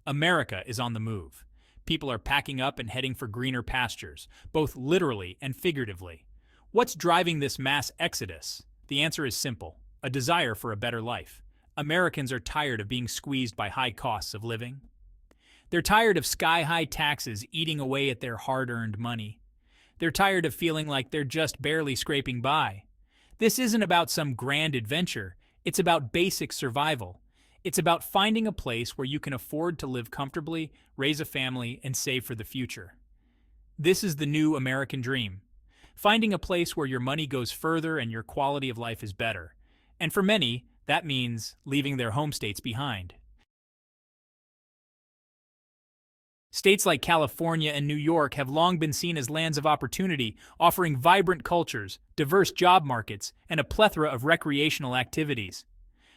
America is on the move. People are packing up and heading for greener pastures, both literally and figuratively. What's driving this mass exodus? The answer is simple: a desire for a better life. Americans are tired of being squeezed by high costs of living. They're tired of sky-high taxes eating away at their hard-earned money. They're tired of feeling like they're just barely scraping by. This isn't about some grand adventure. It's about basic survival. It's about finding a place where you can afford to live comfortably, raise a family, and save for the future. This is the new American dream. Finding a place where your money goes further and your quality of life is better. And for many, that means leaving their home states behind. States like California and New York have long been seen as lands of opportunity, offering vibrant cultures, diverse job markets, and a plethora of recreational activities.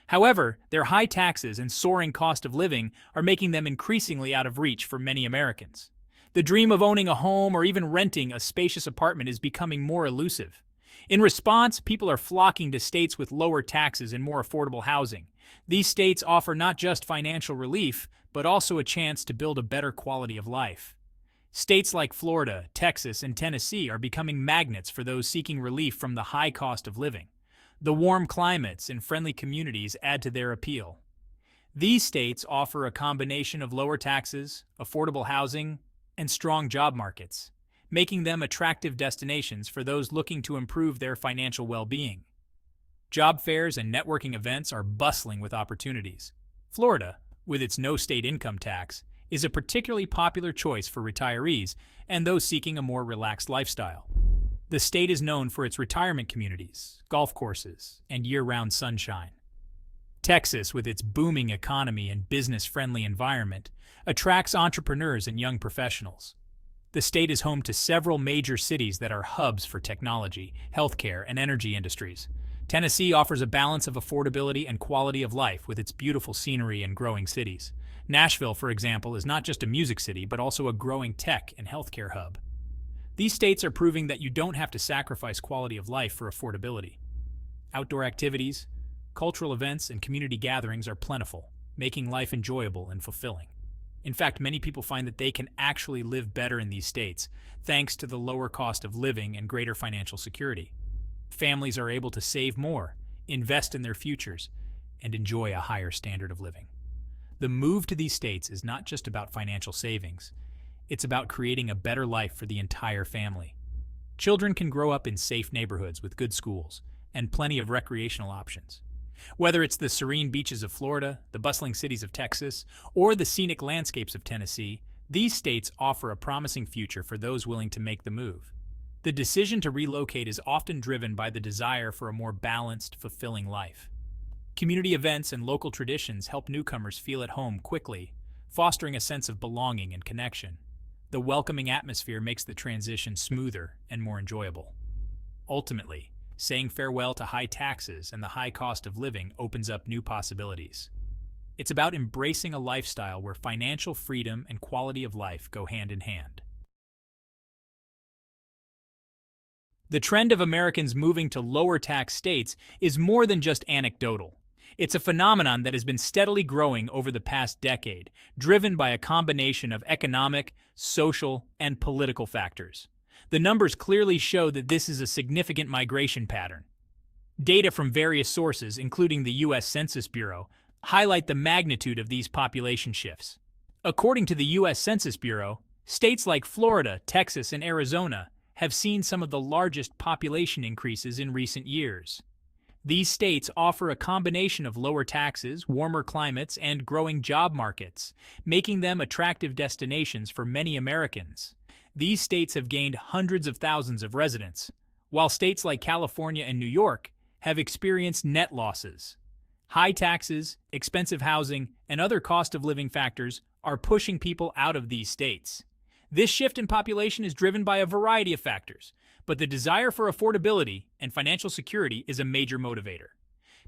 However, their high taxes and soaring cost of living are making them increasingly out of reach for many Americans. The dream of owning a home or even renting a spacious apartment is becoming more elusive. In response, people are flocking to states with lower taxes and more affordable housing. These states offer not just financial relief, but also a chance to build a better quality of life. States like Florida, Texas, and Tennessee are becoming magnets for those seeking relief from the high cost of living. The warm climates and friendly communities add to their appeal. These states offer a combination of lower taxes, affordable housing, and strong job markets, making them attractive destinations for those looking to improve their financial well-being. Job fairs and networking events are bustling with opportunities. Florida, with its no state income tax, is a particularly popular choice for retirees and those seeking a more relaxed lifestyle. The state is known for its retirement communities, golf courses, and year-round sunshine. Texas, with its booming economy and business-friendly environment, attracts entrepreneurs and young professionals. The state is home to several major cities that are hubs for technology, healthcare, and energy industries. Tennessee offers a balance of affordability and quality of life with its beautiful scenery and growing cities. Nashville, for example, is not just a music city, but also a growing tech and healthcare hub. These states are proving that you don't have to sacrifice quality of life for affordability. Outdoor activities, cultural events, and community gatherings are plentiful, making life enjoyable and fulfilling. In fact, many people find that they can actually live better in these states, thanks to the lower cost of living and greater financial security. Families are able to save more, invest in their futures, and enjoy a higher standard of living. The move to these states is not just about financial savings. It's about creating a better life for the entire family. Children can grow up in safe neighborhoods with good schools and plenty of recreational options. Whether it's the serene beaches of Florida, the bustling cities of Texas, or the scenic landscapes of Tennessee, these states offer a promising future for those willing to make the move. The decision to relocate is often driven by the desire for a more balanced, fulfilling life. Community events and local traditions help newcomers feel at home quickly, fostering a sense of belonging and connection. The welcoming atmosphere makes the transition smoother and more enjoyable. Ultimately, saying farewell to high taxes and the high cost of living opens up new possibilities. It's about embracing a lifestyle where financial freedom and quality of life go hand in hand. The trend of Americans moving to lower tax states is more than just anecdotal. It's a phenomenon that has been steadily growing over the past decade, driven by a combination of economic, social, and political factors. The numbers clearly show that this is a significant migration pattern. Data from various sources, including the U.S. Census Bureau, highlight the magnitude of these population shifts. According to the U.S. Census Bureau, states like Florida, Texas, and Arizona have seen some of the largest population increases in recent years. These states offer a combination of lower taxes, warmer climates, and growing job markets, making them attractive destinations for many Americans. These states have gained hundreds of thousands of residents, while states like California and New York have experienced net losses. High taxes, expensive housing, and other cost of living factors are pushing people out of these states. This shift in population is driven by a variety of factors, but the desire for affordability and financial security is a major motivator.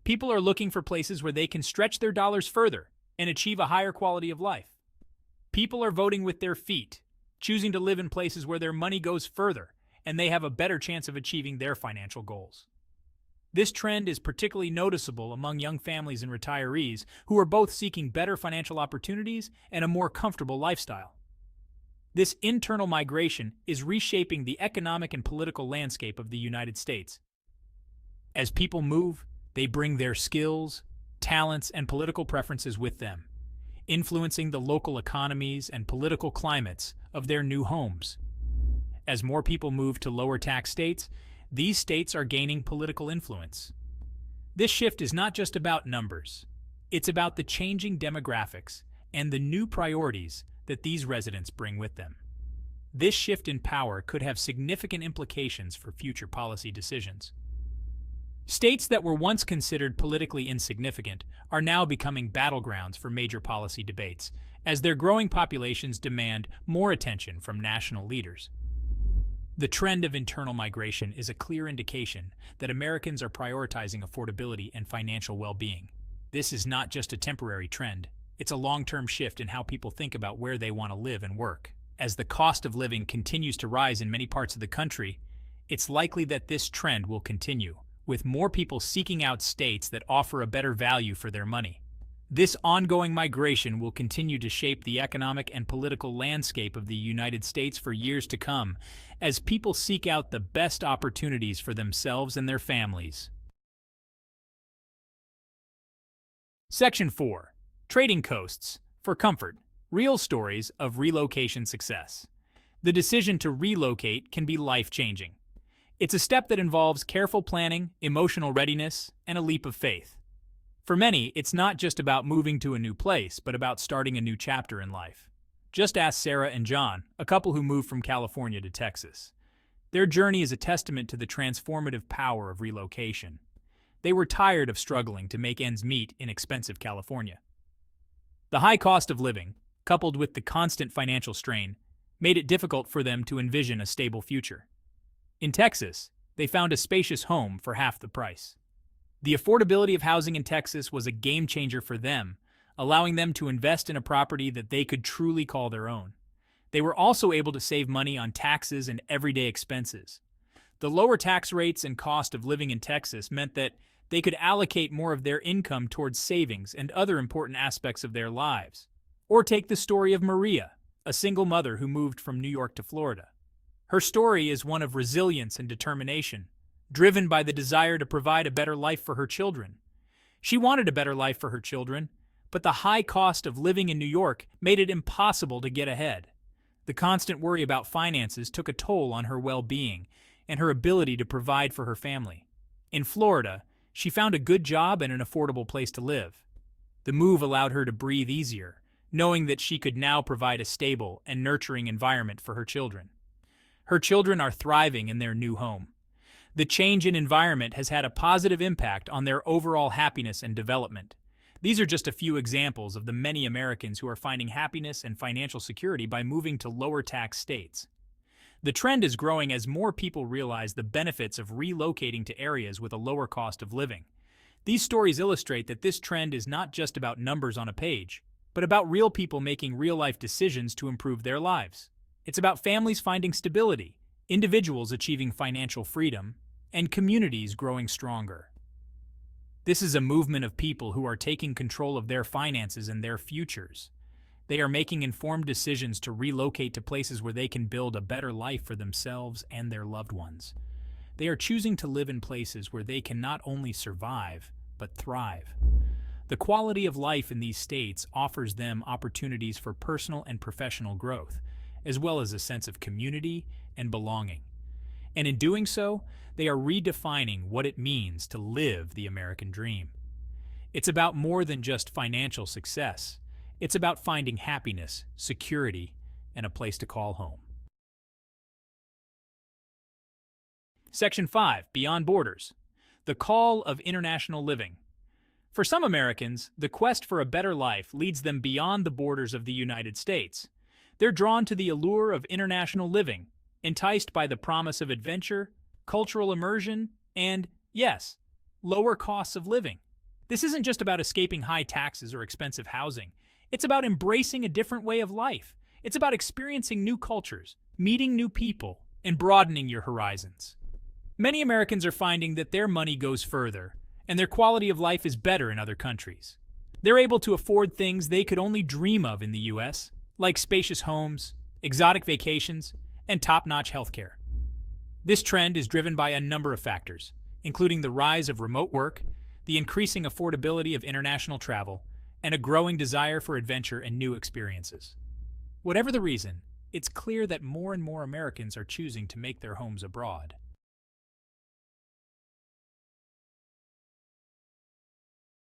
People are looking for places where they can stretch their dollars further and achieve a higher quality of life. People are voting with their feet, choosing to live in places where their money goes further and they have a better chance of achieving their financial goals. This trend is particularly noticeable among young families and retirees who are both seeking better financial opportunities and a more comfortable lifestyle. This internal migration is reshaping the economic and political landscape of the United States. As people move, they bring their skills, talents, and political preferences with them, influencing the local economies and political climates of their new homes. As more people move to lower tax states, these states are gaining political influence. This shift is not just about numbers. It's about the changing demographics and the new priorities that these residents bring with them. This shift in power could have significant implications for future policy decisions. States that were once considered politically insignificant are now becoming battlegrounds for major policy debates, as their growing populations demand more attention from national leaders. The trend of internal migration is a clear indication that Americans are prioritizing affordability and financial well-being. This is not just a temporary trend, it's a long-term shift in how people think about where they want to live and work. As the cost of living continues to rise in many parts of the country, it's likely that this trend will continue, with more people seeking out states that offer a better value for their money. This ongoing migration will continue to shape the economic and political landscape of the United States for years to come, as people seek out the best opportunities for themselves and their families. Section 4. Trading Coasts for Comfort. Real stories of relocation success. The decision to relocate can be life-changing. It's a step that involves careful planning, emotional readiness, and a leap of faith. For many, it's not just about moving to a new place, but about starting a new chapter in life. Just ask Sarah and John, a couple who moved from California to Texas. Their journey is a testament to the transformative power of relocation. They were tired of struggling to make ends meet in expensive California. The high cost of living, coupled with the constant financial strain, made it difficult for them to envision a stable future. In Texas, they found a spacious home for half the price. The affordability of housing in Texas was a game changer for them, allowing them to invest in a property that they could truly call their own. They were also able to save money on taxes and everyday expenses. The lower tax rates and cost of living in Texas meant that they could allocate more of their income towards savings and other important aspects of their lives. Or take the story of Maria, a single mother who moved from New York to Florida. Her story is one of resilience and determination, driven by the desire to provide a better life for her children. She wanted a better life for her children, but the high cost of living in New York made it impossible to get ahead. The constant worry about finances took a toll on her well-being and her ability to provide for her family. In Florida, she found a good job and an affordable place to live. The move allowed her to breathe easier, knowing that she could now provide a stable and nurturing environment for her children. Her children are thriving in their new home. The change in environment has had a positive impact on their overall happiness and development. These are just a few examples of the many Americans who are finding happiness and financial security by moving to lower tax states. The trend is growing as more people realize the benefits of relocating to areas with a lower cost of living. These stories illustrate that this trend is not just about numbers on a page, but about real people making real-life decisions to improve their lives. It's about families finding stability, individuals achieving financial freedom, and communities growing stronger. This is a movement of people who are taking control of their finances and their futures. They are making informed decisions to relocate to places where they can build a better life for themselves and their loved ones. They are choosing to live in places where they can not only survive, but thrive. The quality of life in these states offers them opportunities for personal and professional growth, as well as a sense of community and belonging. And in doing so, they are redefining what it means to live the American dream. It's about more than just financial success. It's about finding happiness, security, and a place to call home. Section 5. Beyond Borders. The Call of International Living. For some Americans, the quest for a better life leads them beyond the borders of the United States. They're drawn to the allure of international living, enticed by the promise of adventure, cultural immersion, and, yes, lower costs of living. This isn't just about escaping high taxes or expensive housing. It's about embracing a different way of life. It's about experiencing new cultures, meeting new people, and broadening your horizons. Many Americans are finding that their money goes further, and their quality of life is better in other countries. They're able to afford things they could only dream of in the US, like spacious homes, exotic vacations, and top-notch healthcare. This trend is driven by a number of factors, including the rise of remote work, the increasing affordability of international travel, and a growing desire for adventure and new experiences. Whatever the reason, it's clear that more and more Americans are choosing to make their homes abroad.